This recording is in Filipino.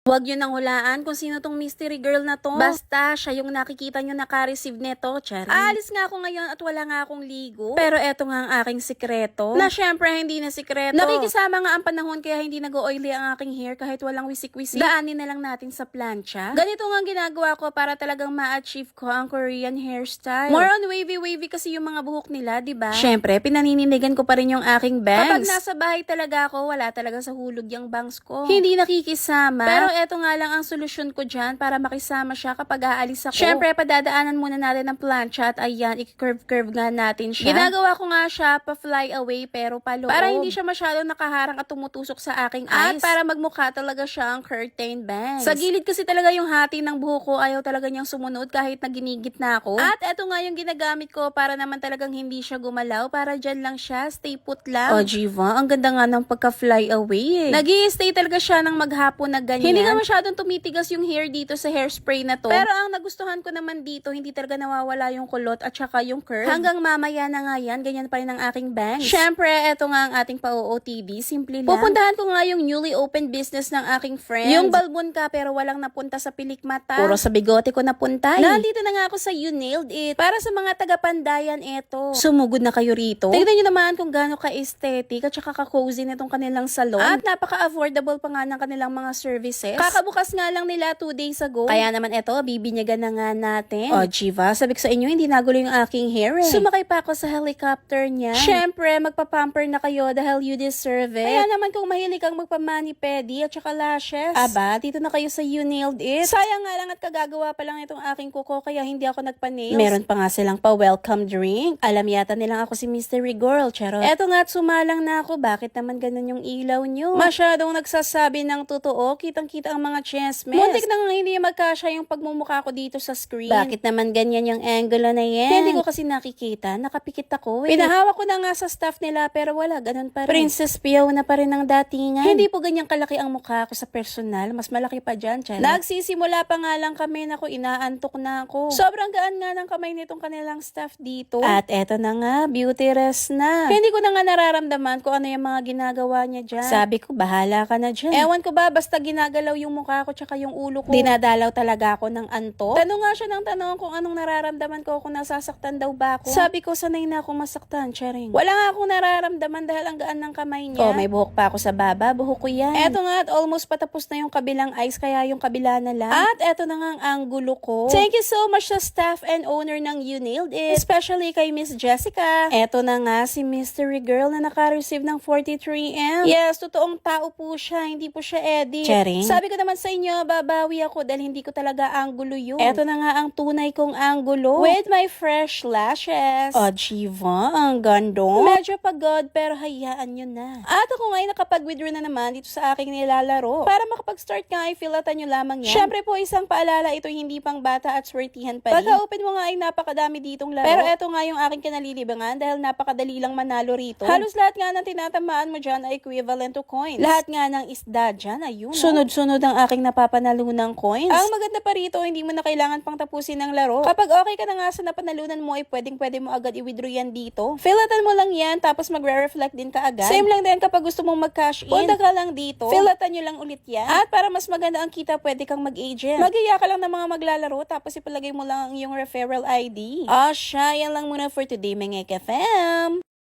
Huwag yun nang hulaan kung sino tong mystery girl na to. Basta, siya yung nakikita nyo naka-receive neto, Charing. Aalis nga ako ngayon at wala nga akong ligo. Pero eto nga ang aking sikreto. Na syempre hindi na sikreto. Nakikisama nga ang panahon kaya hindi nag-oily ang aking hair kahit walang wisik-wisik. Daanin na lang natin sa plancha. Ganito nga ang ginagawa ko para talagang ma-achieve ko ang Korean hairstyle. More on wavy-wavy kasi yung mga buhok nila, diba? Syempre, pinaninindigan ko pa rin yung aking bangs. Kapag nasa bahay talaga ako, wala talaga sa hulog yung bangs ko. Hindi nakikisama. Pero eto nga lang ang solusyon ko dyan para makisama siya kapag aalis ako. Syempre, padadaanan muna natin ang plancha at ayan, i-curve-curve nga natin siya. Ginagawa ko nga siya pa-fly away pero paloob. Para hindi siya masyadong nakaharang at tumutusok sa aking eyes. At para magmukha talaga siyang curtain bangs. Sa gilid kasi talaga yung hati ng buhok ko, ayaw talaga niyang sumunod kahit naginigit na ako. At eto nga yung ginagamit ko para naman talagang hindi siya gumalaw. Para dyan lang siya, stay put lang. Oh, Jiva, ang ganda nga ng pagka-fly away eh. Nag-i-stay talaga siya ng maghapon na ganyan. Hindi nga masyadong tumitigas yung hair dito sa hairspray na to. Pero ang nagustuhan ko naman dito, hindi talaga nawawala yung kulot at saka yung curve. Hanggang mamaya na nga yan, ganyan pa rin ang aking bangs. Syempre, eto nga ang ating pa-OOTD, simple lang. Pupuntahan ko nga yung newly opened business ng aking friend. Yung balbon ka pero walang napunta sa pilik mata. Puro sa bigote ko napunta. Nandito na nga ako sa You Nailed It. Para sa mga taga-Pandayan, eto. Sumugod na kayo rito. Tignan nyo naman kung gaano ka-aesthetic at saka ka-cozy nitong kanilang salon. At napaka-affordable pa nga ng kanilang mga services. Kakabukas nga lang nila 2 days ago. Kaya naman eto, bibinyagan na nga natin. Oh, Jiva, sabi ko sa inyo, hindi nagulo yung aking hair eh. Sumakay pa ako sa helicopter niya. Syempre, magpa-pamper na kayo dahil you deserve it. Kaya naman kung mahilig kang magpa-mani-pedi at saka lashes. Aba, dito na kayo sa You Nailed It. Sayang nga lang at kagagawa pa lang itong aking kuko kaya hindi ako nagpa-nails. Meron pa nga silang pa-welcome drink. Alam yata nilang ako si Mystery Girl, charot. Eto nga at sumalang na ako, bakit naman ganun yung ilaw nyo? Masyadong nagsasabi ng totoo, kitang-kita ang mga chesmes. Muntik na nga hindi magkasya yung pagmumukha ko dito sa screen. Bakit naman ganyan yung angle na yan? Hindi ko kasi nakikita, nakapikit ako eh. Pinahawak ko na nga sa staff nila pero wala, ganun pa rin. Princess Piaw na pa rin ang datingan. Hindi po ganyang kalaki ang mukha ko sa personal, mas malaki pa dyan, Chan. Nagsisimula pa nga lang kami na inaantok na ako. Sobrang gaan nga ng kamay nitong kanilang staff dito. At eto na nga, beauty rest na. Hindi ko na nga nararamdaman kung ano yung mga ginagawa niya dyan. Sabi ko, bahala ka na dyan. Ewan ko ba, basta ginagalaw yung mukha ko tsaka yung ulo ko. Dinadalaw talaga ako ng anto. Tanong nga siya ng tanong kung anong nararamdaman ko kung nasasaktan daw ba ako. Sabi ko, sanay na ako masaktan, Charing. Wala nga akong nararamdaman dahil ang gaan ng kamay niya. Oh, may buhok pa ako sa baba, buhok ko yan. Eto nga at almost patapos na yung kabilang eyes, kaya yung kabila na lang. At eto na nga ang anggulo ko. Thank you so much sa staff and owner ng You Nailed It. Especially kay Miss Jessica. Eto na nga si Mystery Girl na naka-receive ng 43M. Yes, totoong tao po siya, hindi po siya edit. Charing. Sabi ko naman sa inyo, babawi ako dahil hindi ko talaga anggulo yun. Eto na nga ang tunay kong anggulo. With my fresh lashes. Oh, Jiva, ang gandong. Medyo pagod pero hayaan nyo na. At ako ngayon nakapag-withdraw na naman dito sa aking nilalaro. Para makapag-start nga ay fillatan nyo lamang yan. Syempre po isang paalala, ito hindi pang bata at swertihan pa rin. Pagka-open mo nga ay napakadami ditong laro. Pero eto nga yung aking kinalilibangan dahil napakadali lang manalo rito. Halos lahat nga ng tinatamaan mo dyan ay equivalent to coins. Lahat nga ng isda dyan, ayun. Sunod-sunod ang aking napapanalunang coins. Ang maganda pa rito, hindi mo na kailangan pang tapusin ng laro. Kapag okay ka na nga sa napanalunan mo, ay pwede mo agad i-withdraw yan dito. Fillatan mo lang yan, tapos magre-reflect din ka agad. Same lang din kapag gusto mong mag-cash in. Punta ka lang dito, fillatan nyo lang ulit yan. At para mas maganda ang kita, pwede kang mag-agent. Mag-iya ka lang ng mga maglalaro, tapos ipalagay mo lang yung referral ID. Siya, yan lang muna for today, mga ka-fam.